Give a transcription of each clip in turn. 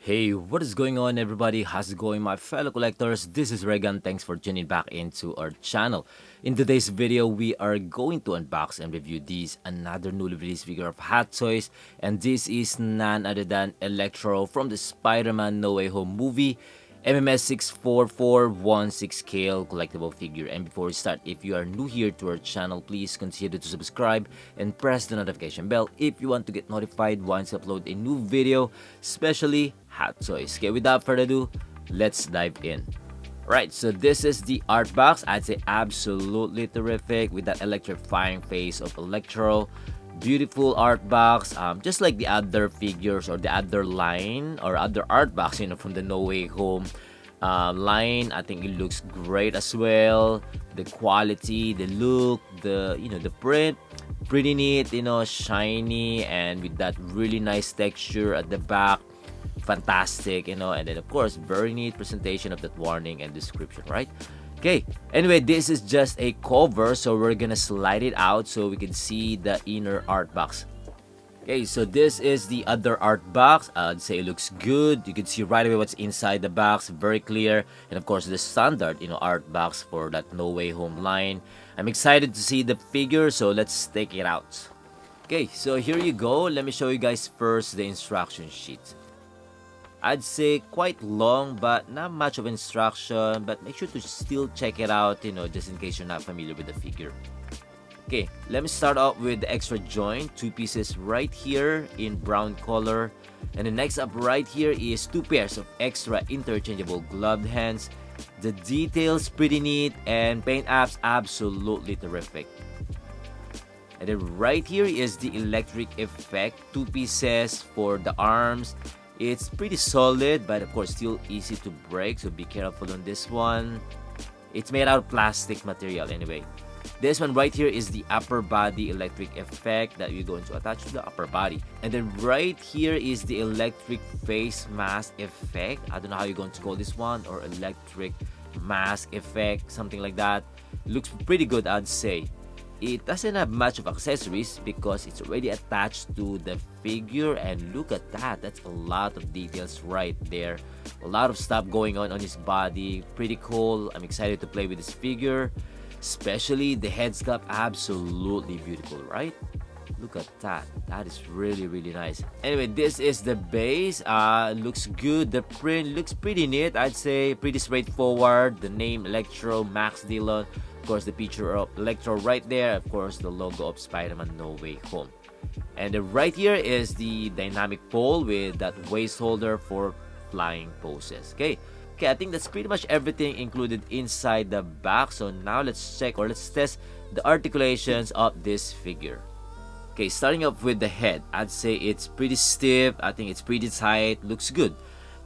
Hey, what is going on, everybody? How's it going, my fellow collectors? This is Regan. Thanks for tuning back into our channel. In today's video, we are going to unbox and review these another newly released figure of Hot Toys, and this is none other than Electro from the Spider-Man No Way Home movie. MMS 64416 scale collectible figure. And before we start, if you are new here to our channel, please consider to subscribe and press the notification bell if you want to get notified once I upload a new video, especially Hot Toys. Okay, without further ado, let's dive in. Right, so this is the art box. I'd say absolutely terrific with that electrifying face of Electro. Beautiful art box, just like the other figures or the other line or other art box, from the No Way Home line. I think it looks great as well. The quality, the look, the print, pretty neat, shiny, and with that really nice texture at the back. Fantastic, and then of course very neat presentation of that warning and description, right? Okay, anyway, this is just a cover, so we're gonna slide it out so we can see the inner art box. Okay, so this is the other art box. I'd say it looks good. You can see right away what's inside the box, very clear. And of course the standard art box for that No Way Home line. I'm excited to see the figure, so let's take it out. Okay, so here you go. Let me show you guys first the instruction sheet. I'd say quite long, but not much of instruction, but make sure to still check it out, just in case you're not familiar with the figure. Okay, let me start off with the extra joint, two pieces right here in brown color. And the next up right here is two pairs of extra interchangeable gloved hands. The details pretty neat and paint apps absolutely terrific. And then right here is the electric effect, two pieces for the arms. It's pretty solid, but of course still easy to break, so be careful on this one. It's made out of plastic material anyway. This one right here is the upper body electric effect that we're going to attach to the upper body. And then right here is the electric face mask effect. I don't know how you're going to call this one, or electric mask effect, something like that. Looks pretty good, I'd say. It doesn't have much of accessories because it's already attached to the figure, and look at that, that's a lot of details right there. A lot of stuff going on his body, pretty cool. I'm excited to play with this figure, especially the head sculpt, absolutely beautiful, right? Look at that, that is really nice. Anyway, this is the base. Looks good. The print looks pretty neat, I'd say, pretty straightforward. The name Electro, Max Dillon. Of course, the picture of Electro right there. Of course, the logo of Spider-Man No Way Home. And right here is the dynamic pole with that waist holder for flying poses. Okay, I think that's pretty much everything included inside the box. So now let's check, or let's test the articulations of this figure. Okay, starting off with the head, I'd say it's pretty stiff. I think it's pretty tight. Looks good.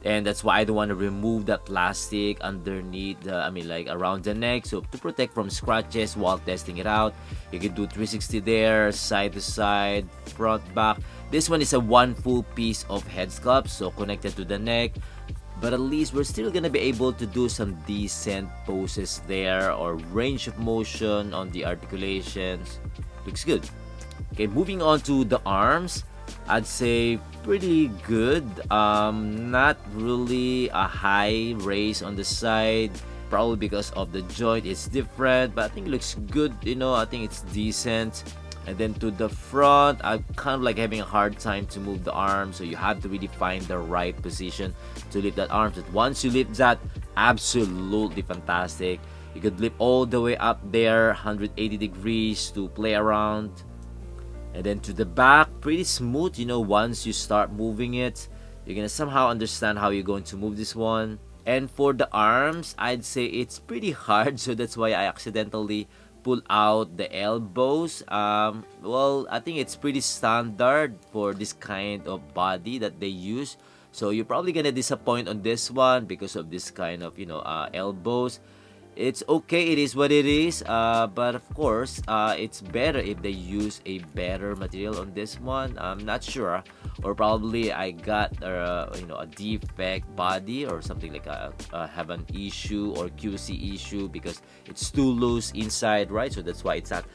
And that's why I don't want to remove that plastic underneath like around the neck, so to protect from scratches while testing it out. You can do 360 there, side to side, front, back. This one is a one full piece of head sculpt, so connected to the neck, but at least we're still gonna be able to do some decent poses there, or range of motion on the articulations. Looks good. Okay, moving on to the arms, I'd say pretty good. Not really a high raise on the side, probably because of the joint, it's different, but I think it looks good. I think it's decent. And then to the front, I'm kind of like having a hard time to move the arm, so you have to really find the right position to lift that arm. But once you lift that, absolutely fantastic. You could lift all the way up there, 180 degrees to play around. And then to the back, pretty smooth. Once you start moving it, you're gonna somehow understand how you're going to move this one. And for the arms, I'd say it's pretty hard, so that's why I accidentally pull out the elbows. Well, I think it's pretty standard for this kind of body that they use, so you're probably gonna disappoint on this one because of this kind of elbows. It's okay, it is what it is, but of course it's better if they use a better material on this one. I'm not sure, or probably I got a defect body or something, like have an issue or QC issue because it's too loose inside, right? So that's why it's not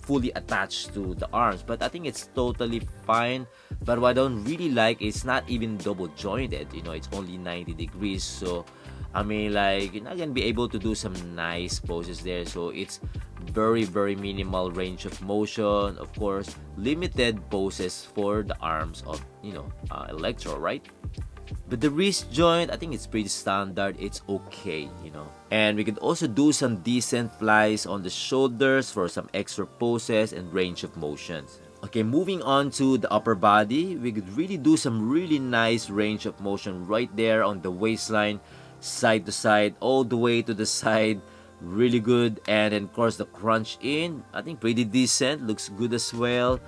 fully attached to the arms, but I think it's totally fine. But what I don't really like is not even double jointed, you know, it's only 90 degrees. So I mean, like, you're not gonna be able to do some nice poses there. So it's very minimal range of motion, of course, limited poses for the arms of, you know, Electro, right? But the wrist joint, I think it's pretty standard. It's okay, you know. And we could also do some decent flies on the shoulders for some extra poses and range of motions. Okay, moving on to the upper body, we could really do some really nice range of motion right there on the waistline, side to side, all the way to the side. Really good. And then of course the crunch in, I think pretty decent, looks good as well.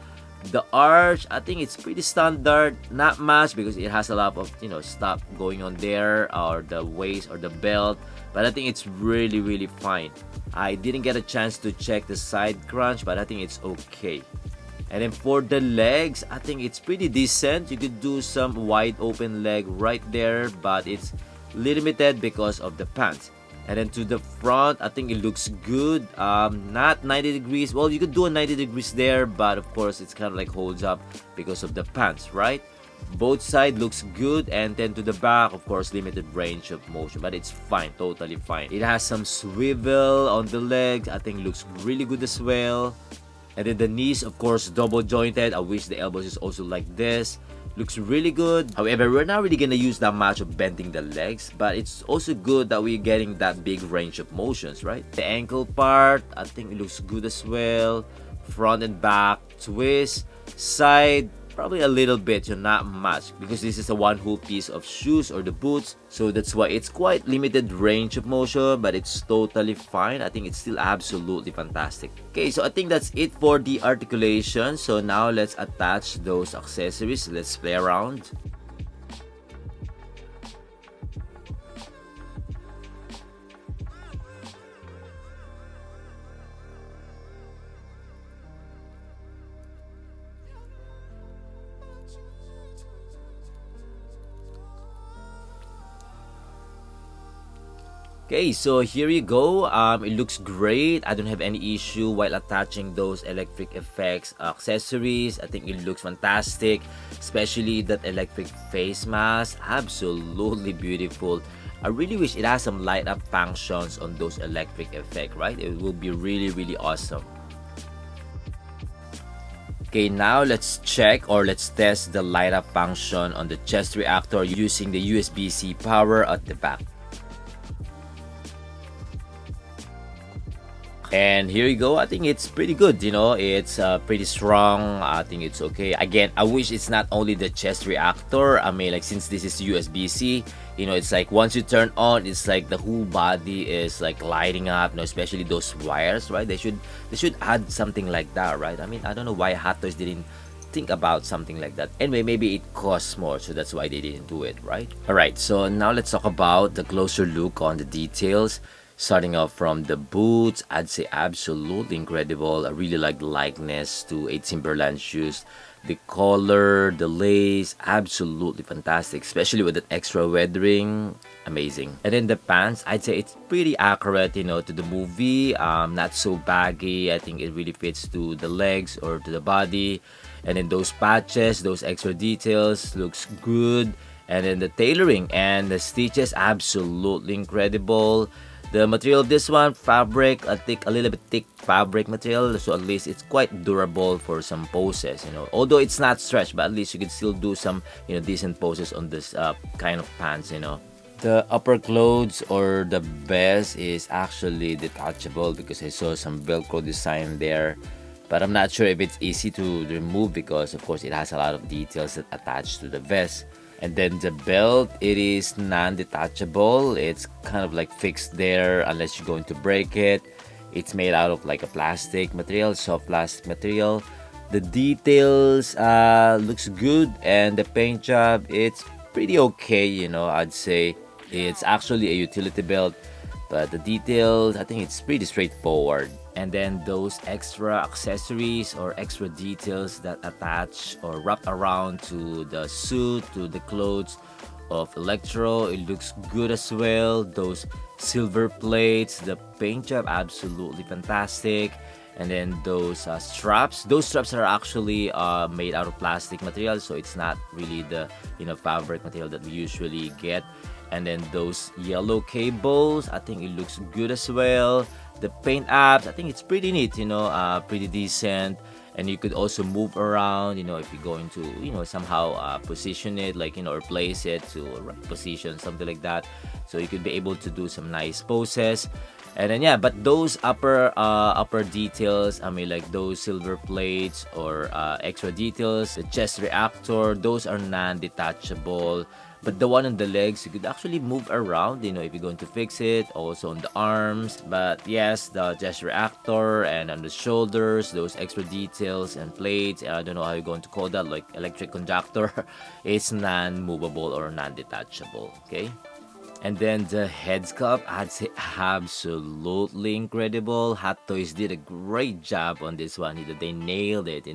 The arch, I think it's pretty standard, not much because it has a lot of, you know, stuff going on there, or the waist or the belt, but I think it's really fine. I didn't get a chance to check the side crunch, but I think it's okay. And then for the legs, I think it's pretty decent. You could do some wide open leg right there, but it's limited because of the pants. And then to the front, I think it looks good. Not 90 degrees. Well, you could do a 90 degrees there, but of course it's kind of like holds up because of the pants, right? Both side looks good. And then to the back, of course, limited range of motion, but it's fine, totally fine. It has some swivel on the legs. I think it looks really good as well. And then the knees, of course, double jointed. I wish the elbows is also like this. Looks really good. However, we're not really gonna use that much of bending the legs, but it's also good that we're getting that big range of motions, right? The ankle part, I think it looks good as well. Front and back, twist, side, probably a little bit, so not much, because this is a one whole piece of shoes or the boots, so that's why it's quite limited range of motion, but it's totally fine. I think it's still absolutely fantastic. Okay, so I think that's it for the articulation. So now let's attach those accessories. Let's play around. Okay, so here you go. It looks great. I don't have any issue while attaching those electric effects accessories. I think it looks fantastic, especially that electric face mask. Absolutely beautiful. I really wish it has some light up functions on those electric effects, right? It will be really awesome. Okay, now let's check or let's test the light up function on the chest reactor using the USB-C power at the back. And here you go. I think it's pretty good, you know, it's pretty strong. I think it's okay. Again, I wish it's not only the chest reactor. I mean, like, since this is USB-C, you know, it's like once you turn on, it's like the whole body is like lighting up, you know, especially those wires, right? They should add something like that, right? I mean, I don't know why Hot Toys didn't think about something like that. Anyway, maybe it costs more, so that's why they didn't do it, right? All right, so now let's talk about the closer look on the details. Starting off from the boots, I'd say absolutely incredible. I really like the likeness to a Timberland shoes. The color, the lace, absolutely fantastic, especially with that extra weathering, amazing. And then the pants, I'd say it's pretty accurate, you know, to the movie. Not so baggy. I think it really fits to the legs or to the body. And then those patches, those extra details, looks good. And then the tailoring and the stitches, absolutely incredible. The material of this one, fabric, a little bit thick fabric material, so at least it's quite durable for some poses, you know. Although it's not stretched, but at least you can still do some, you know, decent poses on this kind of pants, you know. The upper clothes or the vest is actually detachable because I saw some Velcro design there. But I'm not sure if it's easy to remove because, of course, it has a lot of details that attach to the vest. And then the belt, it is non-detachable. It's kind of like fixed there unless you're going to break it. It's made out of like a plastic material, soft plastic material. The details looks good, and the paint job, it's pretty okay, you know. I'd say it's actually a utility belt, but the details, I think it's pretty straightforward. And then those extra accessories or extra details that attach or wrap around to the suit, to the clothes of Electro, it looks good as well. Those silver plates, the paint job, absolutely fantastic. And then those straps are actually made out of plastic material, so it's not really the fabric material that we usually get. And then those yellow cables, I think it looks good as well. The paint apps, I think it's pretty neat, pretty decent. And you could also move around, if you're going to somehow position it, like or place it to a right position, something like that. So you could be able to do some nice poses. And then yeah, but those upper details, I mean, like those silver plates or extra details, the chest reactor, those are non-detachable. But the one on the legs, you could actually move around, if you're going to fix it. Also on the arms. But yes, the chest reactor and on the shoulders, those extra details and plates, I don't know how you're going to call that, like electric conductor, it's non-movable or non-detachable, okay? And then the head sculpt, I'd say absolutely incredible. Hot Toys did a great job on this one. They nailed it,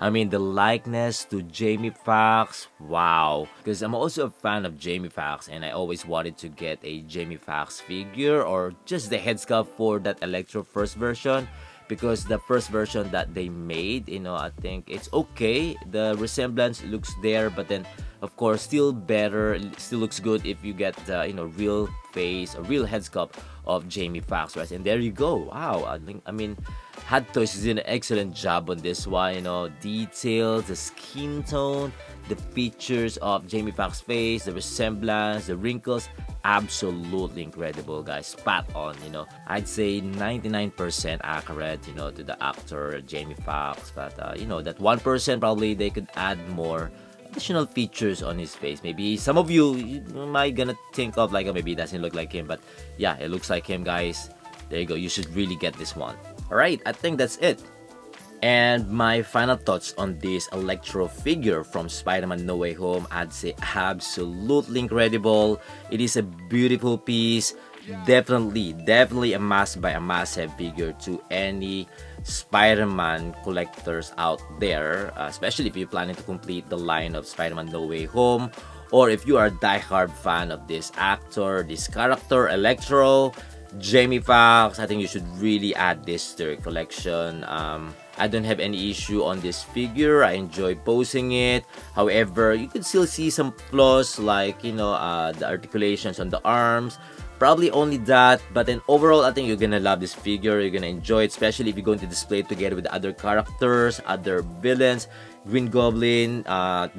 I mean, the likeness to Jamie Foxx, wow. Because I'm also a fan of Jamie Foxx, and I always wanted to get a Jamie Foxx figure or just the head sculpt for that Electro first version. Because the first version that they made, I think it's okay. The resemblance looks there, but then of course still better, it still looks good if you get the real face or real head sculpt of Jamie Foxx, right? And there you go. Wow, I mean, Hot Toys did an excellent job on this one. Details, the skin tone, the features of Jamie Foxx's face, the resemblance, the wrinkles, absolutely incredible, guys. Spot on. I'd say 99% accurate, to the actor Jamie Foxx. But that 1% probably they could add more additional features on his face. Maybe some of you might gonna think of like, oh, maybe it doesn't look like him, but yeah, it looks like him, guys. There you go. You should really get this one. All right, I think that's it. And my final thoughts on this Electro figure from Spider-Man No Way Home, I'd say absolutely incredible. It is a beautiful piece. Definitely a must-buy, a must-have figure to any Spider-Man collectors out there, especially if you're planning to complete the line of Spider-Man No Way Home, or if you are a die-hard fan of this actor, this character, Electro, Jamie Foxx. I think you should really add this to your collection. I don't have any issue on this figure. I enjoy posing it. However, you could still see some flaws like, the articulations on the arms. Probably only that, but then overall, I think you're gonna love this figure. You're gonna enjoy it, especially if you're going to display it together with other characters, other villains, Green Goblin,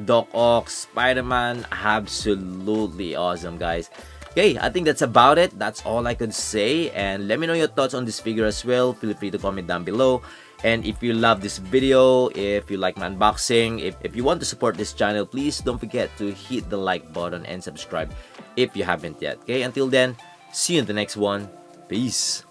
Doc Ock, Spider-Man. Absolutely awesome, guys. Okay, I think that's about it. That's all I could say. And let me know your thoughts on this figure as well. Feel free to comment down below. And if you love this video, if you like my unboxing, if you want to support this channel, please don't forget to hit the like button and subscribe if you haven't yet. Okay, until then, see you in the next one. Peace.